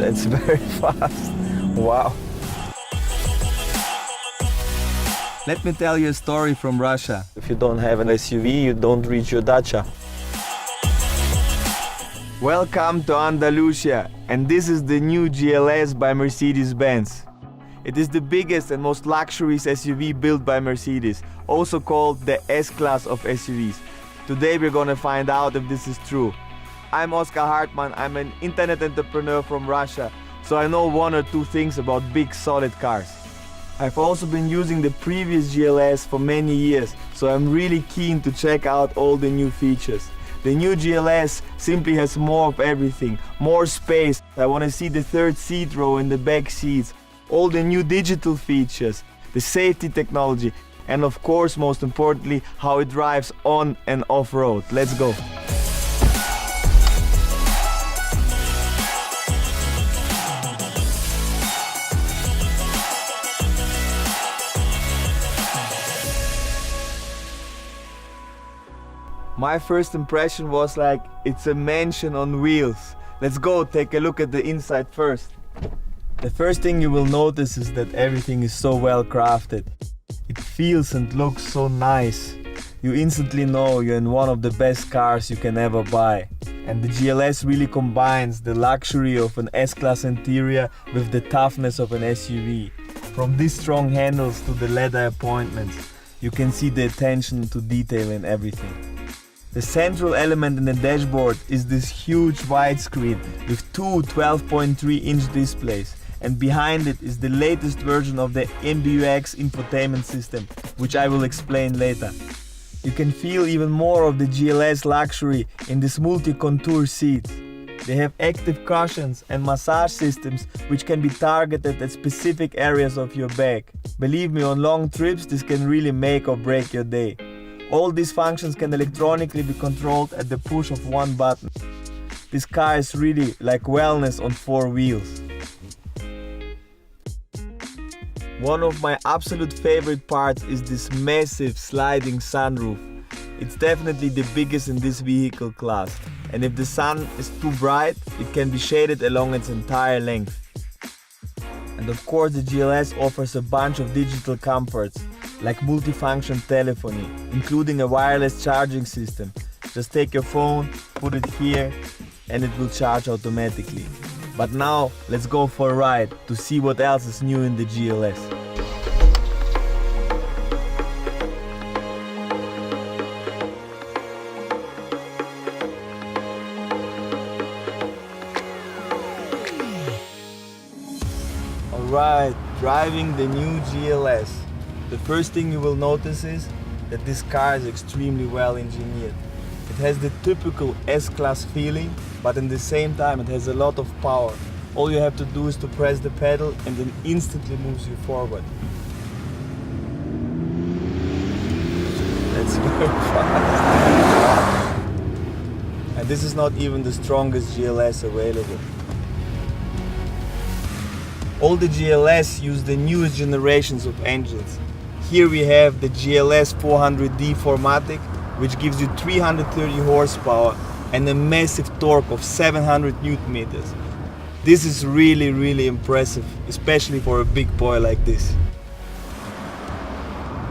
That's very fast. Wow. Let me tell you a story from Russia. If you don't have an SUV, you don't reach your dacha. Welcome to Andalusia, and this is the new GLS by Mercedes-Benz. It is the biggest and most luxurious SUV built by Mercedes, also called the S-Class of SUVs. Today we're gonna find out if this is true. I'm Oscar Hartmann, I'm an internet entrepreneur from Russia, so I know one or two things about big solid cars. I've also been using the previous GLS for many years, so I'm really keen to check out all the new features. The new GLS simply has more of everything, more space. I want to see the third seat row in the back seats, all the new digital features, the safety technology, and of course, most importantly, how it drives on and off-road. Let's go. My first impression was like, it's a mansion on wheels. Let's go take a look at the inside first. The first thing you will notice is that everything is so well crafted. It feels and looks so nice. You instantly know you're in one of the best cars you can ever buy. And the GLS really combines the luxury of an S-Class interior with the toughness of an SUV. From these strong handles to the leather appointments, you can see the attention to detail in everything. The central element in the dashboard is this huge widescreen with two 12.3-inch displays, and behind it is the latest version of the MBUX infotainment system, which I will explain later. You can feel even more of the GLS luxury in these multi-contour seats. They have active cushions and massage systems which can be targeted at specific areas of your back. Believe me, on long trips this can really make or break your day. All these functions can electronically be controlled at the push of one button. This car is really like wellness on four wheels. One of my absolute favorite parts is this massive sliding sunroof. It's definitely the biggest in this vehicle class, and if the sun is too bright, it can be shaded along its entire length. And of course the GLS offers a bunch of digital comforts, like multifunction telephony, including a wireless charging system. Just take your phone, put it here, and it will charge automatically. But now, let's go for a ride to see what else is new in the GLS. Alright, driving the new GLS. The first thing you will notice is that this car is extremely well engineered. It has the typical S-Class feeling, but in the same time it has a lot of power. All you have to do is to press the pedal and it instantly moves you forward. That's very fast. And this is not even the strongest GLS available. All the GLS use the newest generations of engines. Here we have the GLS 400D 4MATIC, which gives you 330 horsepower and a massive torque of 700 Newton meters. This is really impressive, especially for a big boy like this.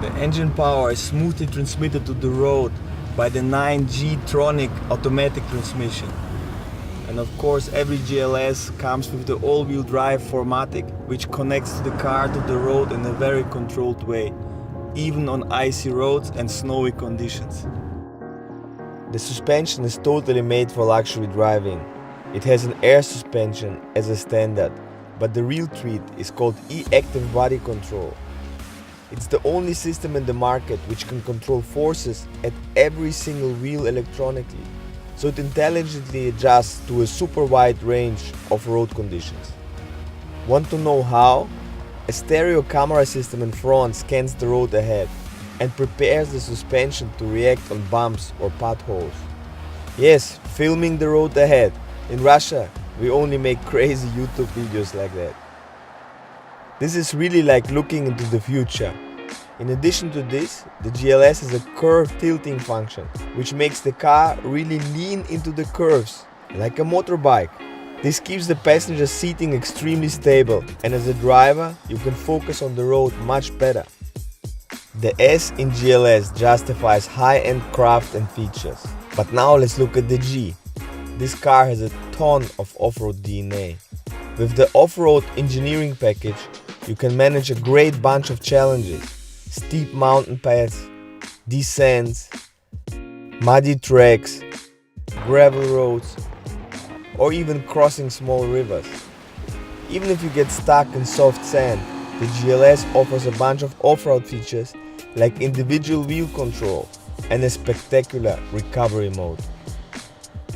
The engine power is smoothly transmitted to the road by the 9G-tronic automatic transmission. And of course every GLS comes with the all-wheel drive 4MATIC, which connects the car to the road in a very controlled way, even on icy roads and snowy conditions. The suspension is totally made for luxury driving. It has an air suspension as a standard, but the real treat is called e-active body control. It's the only system in the market which can control forces at every single wheel electronically, so it intelligently adjusts to a super wide range of road conditions. Want to know how? A stereo camera system in front scans the road ahead and prepares the suspension to react on bumps or potholes. Yes, filming the road ahead. In Russia, we only make crazy YouTube videos like that. This is really like looking into the future. In addition to this, the GLS has a curve tilting function, which makes the car really lean into the curves, like a motorbike. This keeps the passenger seating extremely stable, and as a driver, you can focus on the road much better. The S in GLS justifies high-end craft and features. But now let's look at the G. This car has a ton of off-road DNA. With the off-road engineering package, you can manage a great bunch of challenges. Steep mountain paths, descents, muddy tracks, gravel roads, or even crossing small rivers. Even if you get stuck in soft sand, the GLS offers a bunch of off-road features like individual wheel control and a spectacular recovery mode.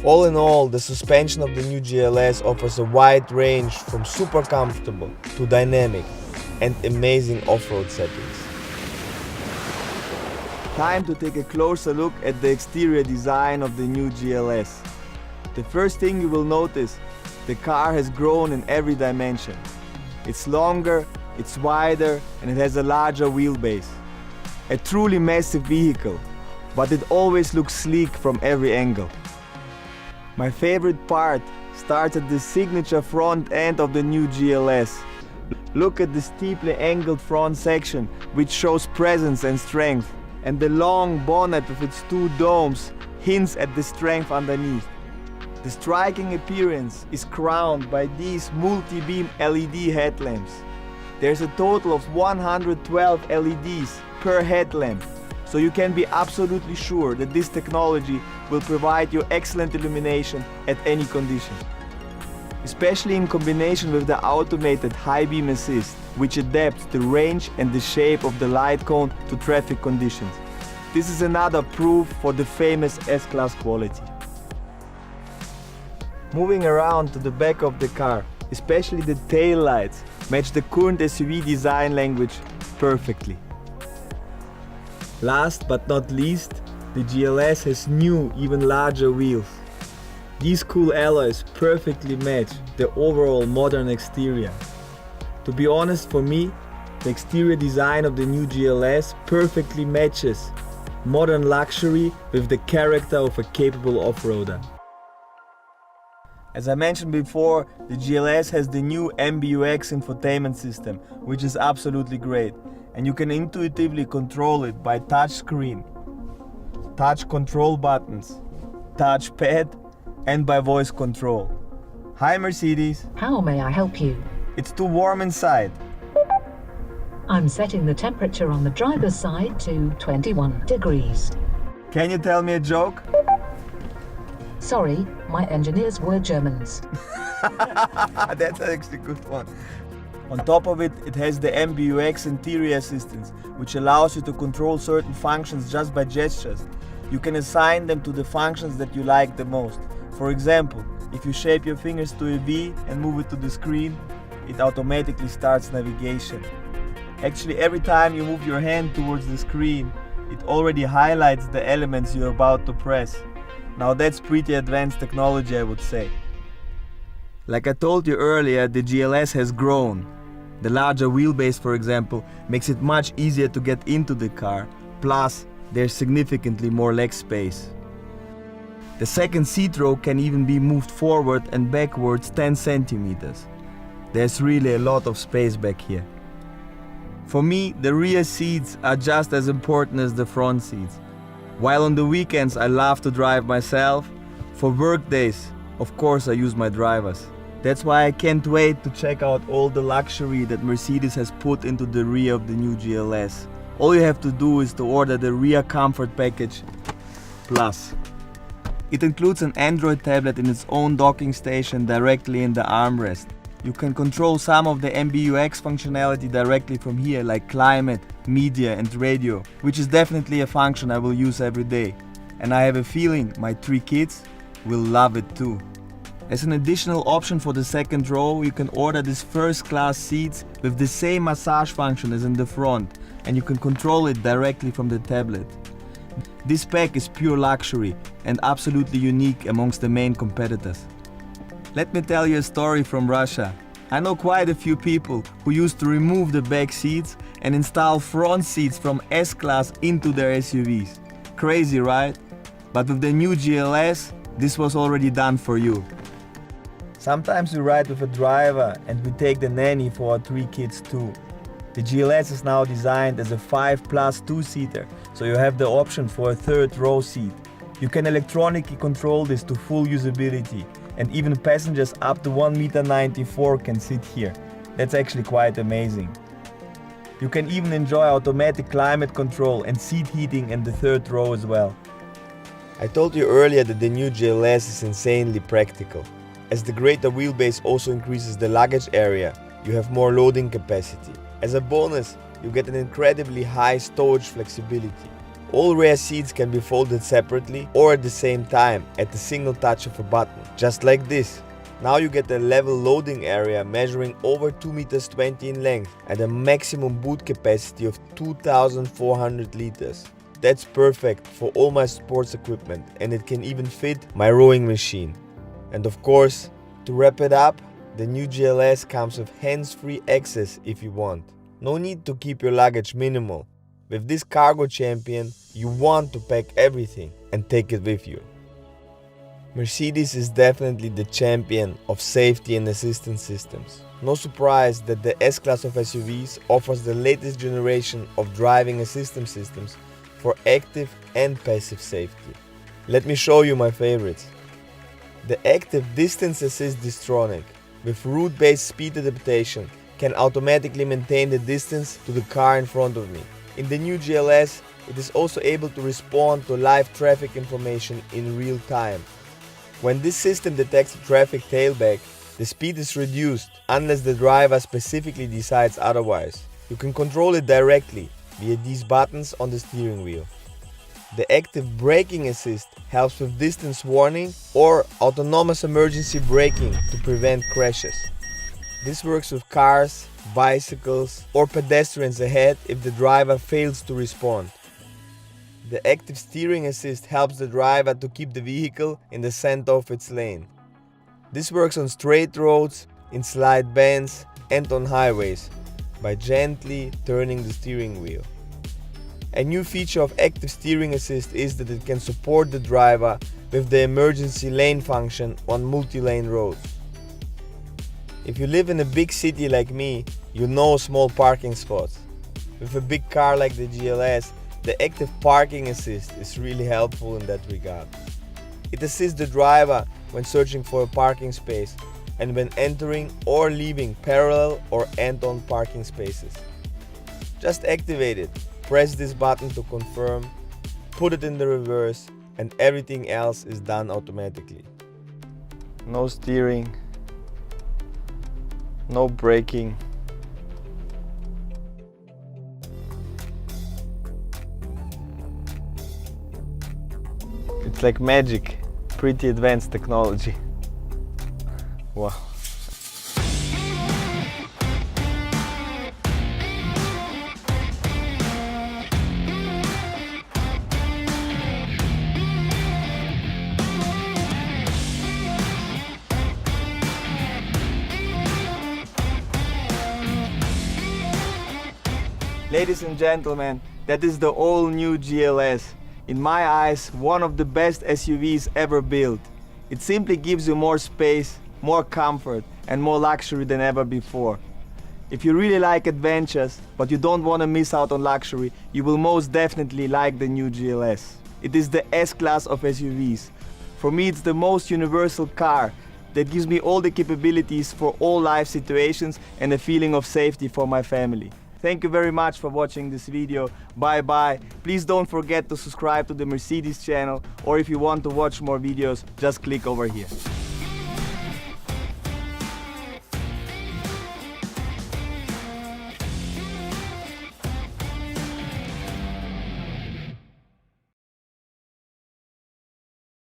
All in all, the suspension of the new GLS offers a wide range from super comfortable to dynamic and amazing off-road settings. Time to take a closer look at the exterior design of the new GLS. The first thing you will notice, the car has grown in every dimension. It's longer, it's wider, and it has a larger wheelbase. A truly massive vehicle, but it always looks sleek from every angle. My favorite part starts at the signature front end of the new GLS. Look at the steeply angled front section, which shows presence and strength, and the long bonnet with its two domes hints at the strength underneath. The striking appearance is crowned by these multi-beam LED headlamps. There's a total of 112 LEDs per headlamp, so you can be absolutely sure that this technology will provide you excellent illumination at any condition. Especially in combination with the automated high beam assist, which adapts the range and the shape of the light cone to traffic conditions. This is another proof for the famous S-Class quality. Moving around to the back of the car, especially the tail lights, match the current SUV design language perfectly. Last but not least, the GLS has new, even larger wheels. These cool alloys perfectly match the overall modern exterior. To be honest, for me, the exterior design of the new GLS perfectly matches modern luxury with the character of a capable off-roader. As I mentioned before, the GLS has the new MBUX infotainment system, which is absolutely great, and you can intuitively control it by touch screen, touch control buttons, touch pad, and by voice control. Hi Mercedes. How may I help you? It's too warm inside. I'm setting the temperature on the driver's side to 21 degrees. Can you tell me a joke? Sorry, my engineers were Germans. That's actually a good one. On top of it, it has the MBUX interior assistance, which allows you to control certain functions just by gestures. You can assign them to the functions that you like the most. For example, if you shape your fingers to a V and move it to the screen, it automatically starts navigation. Actually, every time you move your hand towards the screen, it already highlights the elements you're about to press. Now that's pretty advanced technology, I would say. Like I told you earlier, the GLS has grown. The larger wheelbase, for example, makes it much easier to get into the car, plus there's significantly more leg space. The second seat row can even be moved forward and backwards 10 centimeters. There's really a lot of space back here. For me, the rear seats are just as important as the front seats. While on the weekends I love to drive myself, for work days, of course I use my drivers. That's why I can't wait to check out all the luxury that Mercedes has put into the rear of the new GLS. All you have to do is to order the Rear Comfort Package Plus. It includes an Android tablet in its own docking station directly in the armrest. You can control some of the MBUX functionality directly from here, like climate, media and radio, which is definitely a function I will use every day. And I have a feeling my 3 kids will love it too. As an additional option for the second row, you can order these first class seats with the same massage function as in the front, and you can control it directly from the tablet. This pack is pure luxury and absolutely unique amongst the main competitors. Let me tell you a story from Russia. I know quite a few people who used to remove the back seats and install front seats from S-Class into their SUVs. Crazy, right? But with the new GLS, this was already done for you. Sometimes we ride with a driver and we take the nanny for our 3 kids too. The GLS is now designed as a 5+ 2-seater, so you have the option for a 3rd row seat. You can electronically control this to full usability, and even passengers up to 1.94 m can sit here. That's actually quite amazing. You can even enjoy automatic climate control and seat heating in the 3rd row as well. I told you earlier that the new GLS is insanely practical. As the greater wheelbase also increases the luggage area, you have more loading capacity. As a bonus, you get an incredibly high stowage flexibility. All rear seats can be folded separately or at the same time at the single touch of a button, just like this. Now you get a level loading area measuring over 2.20 meters in length and a maximum boot capacity of 2,400 liters. That's perfect for all my sports equipment, and it can even fit my rowing machine. And of course, to wrap it up, the new GLS comes with hands-free access if you want. No need to keep your luggage minimal. With this cargo champion, you want to pack everything and take it with you. Mercedes is definitely the champion of safety and assistance systems. No surprise that the S-Class of SUVs offers the latest generation of driving assistance systems for active and passive safety. Let me show you my favorites. The active distance assist Distronic with route-based speed adaptation can automatically maintain the distance to the car in front of me. In the new GLS, it is also able to respond to live traffic information in real time. When this system detects a traffic tailback, the speed is reduced unless the driver specifically decides otherwise. You can control it directly via these buttons on the steering wheel. The active braking assist helps with distance warning or autonomous emergency braking to prevent crashes. This works with cars, bicycles, or pedestrians ahead if the driver fails to respond. The active steering assist helps the driver to keep the vehicle in the center of its lane. This works on straight roads, in slight bends, and on highways by gently turning the steering wheel. A new feature of active steering assist is that it can support the driver with the emergency lane function on multi-lane roads. If you live in a big city like me, you know small parking spots. With a big car like the GLS, the active parking assist is really helpful in that regard. It assists the driver when searching for a parking space and when entering or leaving parallel or end-on parking spaces. Just activate it, press this button to confirm, put it in the reverse, and everything else is done automatically. No steering, no braking. It's like magic, pretty advanced technology. Wow. Ladies and gentlemen, that is the all-new GLS. In my eyes, one of the best SUVs ever built. It simply gives you more space, more comfort, and more luxury than ever before. If you really like adventures, but you don't want to miss out on luxury, you will most definitely like the new GLS. It is the S-Class of SUVs. For me, it's the most universal car that gives me all the capabilities for all life situations and a feeling of safety for my family. Thank you very much for watching this video. Bye bye. Please don't forget to subscribe to the Mercedes channel, or if you want to watch more videos, just click over here.